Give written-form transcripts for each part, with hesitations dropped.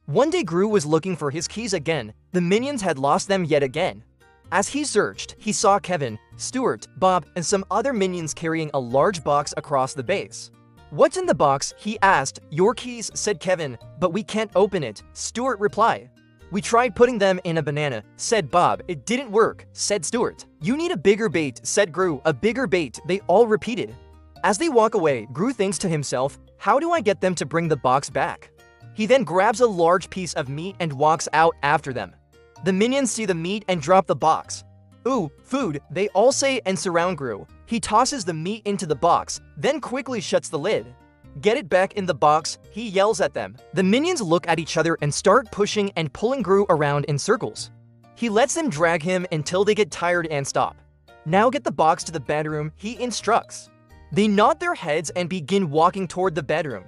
One day Gru was looking for his keys again. The minions had lost them yet again. As he searched, he saw Kevin, Stuart, Bob, and some other minions carrying a large box across the base. "What's in the box?" he asked. "Your keys," said Kevin, "but we can't open it," Stuart replied. "We tried putting them in a banana," said Bob. "It didn't work," said Stuart. "You need a bigger bait," said Gru. "A bigger bait," they all repeated. As they walk away, Gru thinks to himself, "How do I get them to bring the box back?" He then grabs a large piece of meat and walks out after them. The minions see the meat and drop the box. "Ooh, food," they all say and surround Gru. He tosses the meat into the box, then quickly shuts the lid. "Get it back in the box," he yells at them. The minions look at each other and start pushing and pulling Gru around in circles. He lets them drag him until they get tired and stop. "Now get the box to the bedroom," he instructs. They nod their heads and begin walking toward the bedroom.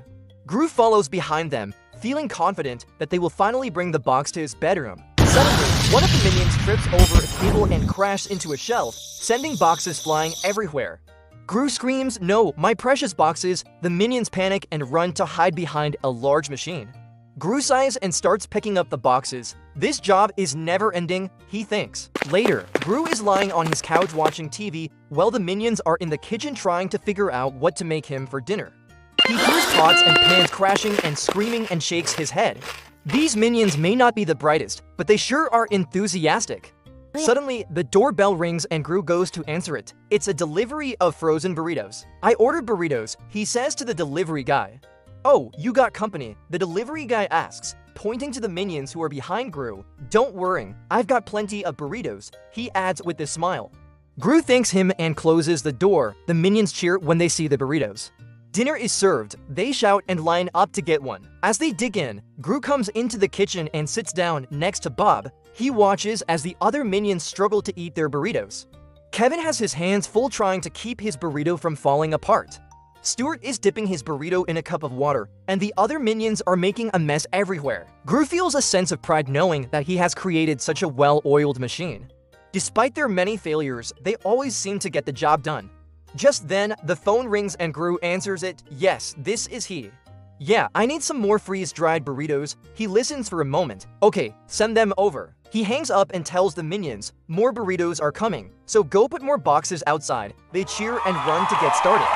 Gru follows behind them, feeling confident that they will finally bring the box to his bedroom. Suddenly, one of the minions trips over a cable and crashes into a shelf, sending boxes flying everywhere. Gru screams, "No, my precious boxes!" The minions panic and run to hide behind a large machine. Gru sighs and starts picking up the boxes. This job is never ending, he thinks. Later, Gru is lying on his couch watching TV while the minions are in the kitchen trying to figure out what to make him for dinner. He hears pots and pans crashing and screaming and shakes his head. These minions may not be the brightest, but they sure are enthusiastic. Suddenly, the doorbell rings and Gru goes to answer it. It's a delivery of frozen burritos. "I ordered burritos," he says to the delivery guy. "Oh, you got company," the delivery guy asks, pointing to the minions who are behind Gru. "Don't worry, I've got plenty of burritos," he adds with a smile. Gru thanks him and closes the door. The minions cheer when they see the burritos. Dinner is served. They shout and line up to get one. As they dig in, Gru comes into the kitchen and sits down next to Bob. He watches as the other minions struggle to eat their burritos. Kevin has his hands full trying to keep his burrito from falling apart. Stuart is dipping his burrito in a cup of water, and the other minions are making a mess everywhere. Gru feels a sense of pride knowing that he has created such a well-oiled machine. Despite their many failures, they always seem to get the job done. Just then, the phone rings and Gru answers it. Yes, this is he. "Yeah, I need some more freeze-dried burritos." He listens for a moment. "Okay, send them over." He hangs up and tells the minions, "More burritos are coming, so go put more boxes outside." They cheer and run to get started.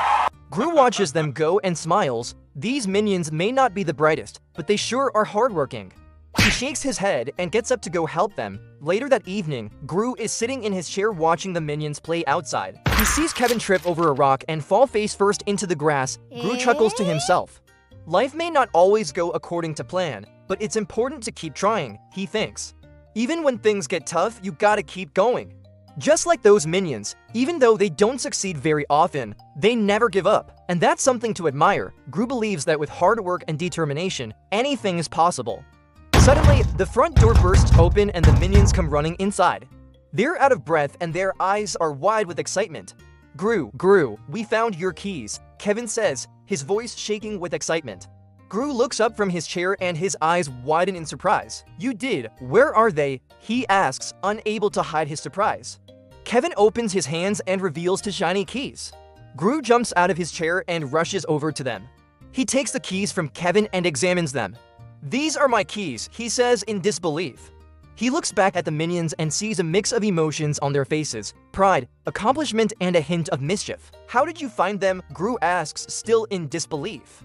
Gru watches them go and smiles. These minions may not be the brightest, but they sure are hardworking. He shakes his head and gets up to go help them. Later that evening, Gru is sitting in his chair watching the minions play outside. He sees Kevin trip over a rock and fall face first into the grass. Gru chuckles to himself. Life may not always go according to plan, but it's important to keep trying, he thinks. Even when things get tough, you gotta keep going. Just like those minions, even though they don't succeed very often, they never give up. And that's something to admire. Gru believes that with hard work and determination, anything is possible. Suddenly, the front door bursts open and the minions come running inside. They're out of breath and their eyes are wide with excitement. Gru, we found your keys," Kevin says, his voice shaking with excitement. Gru looks up from his chair and his eyes widen in surprise. "You did? Where are they?" he asks, unable to hide his surprise. Kevin opens his hands and reveals two shiny keys. Gru jumps out of his chair and rushes over to them. He takes the keys from Kevin and examines them. "These are my keys," he says in disbelief. He looks back at the minions and sees a mix of emotions on their faces: pride, accomplishment, and a hint of mischief. "How did you find them?" Gru asks, still in disbelief.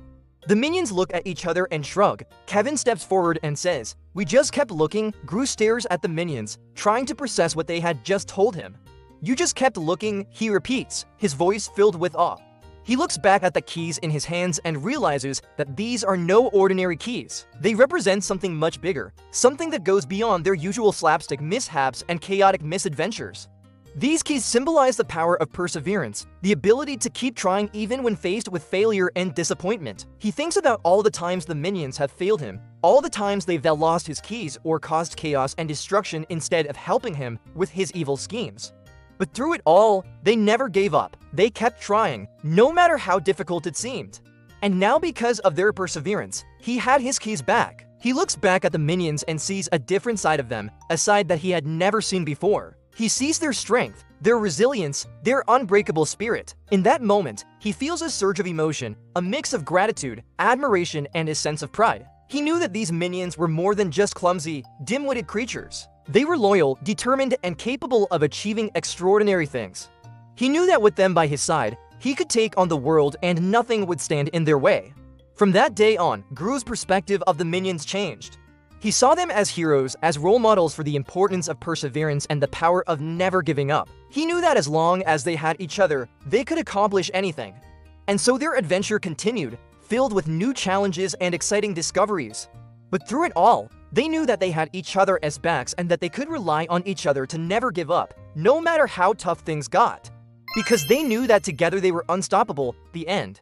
The minions look at each other and shrug. Kevin steps forward and says, "We just kept looking." Gru stares at the minions, trying to process what they had just told him. "You just kept looking," he repeats, his voice filled with awe. He looks back at the keys in his hands and realizes that these are no ordinary keys. They represent something much bigger, something that goes beyond their usual slapstick mishaps and chaotic misadventures. These keys symbolize the power of perseverance, the ability to keep trying even when faced with failure and disappointment. He thinks about all the times the minions have failed him, all the times they've lost his keys or caused chaos and destruction instead of helping him with his evil schemes. But through it all, they never gave up. They kept trying, no matter how difficult it seemed. And now, because of their perseverance, he had his keys back. He looks back at the minions and sees a different side of them, a side that he had never seen before. He sees their strength, their resilience, their unbreakable spirit. In that moment, he feels a surge of emotion, a mix of gratitude, admiration, and a sense of pride. He knew that these minions were more than just clumsy, dim-witted creatures. They were loyal, determined, and capable of achieving extraordinary things. He knew that with them by his side, he could take on the world and nothing would stand in their way. From that day on, Gru's perspective of the minions changed. He saw them as heroes, as role models for the importance of perseverance and the power of never giving up. He knew that as long as they had each other, they could accomplish anything. And so their adventure continued, filled with new challenges and exciting discoveries. But through it all, they knew that they had each other as backs and that they could rely on each other to never give up, no matter how tough things got. Because they knew that together they were unstoppable. The end.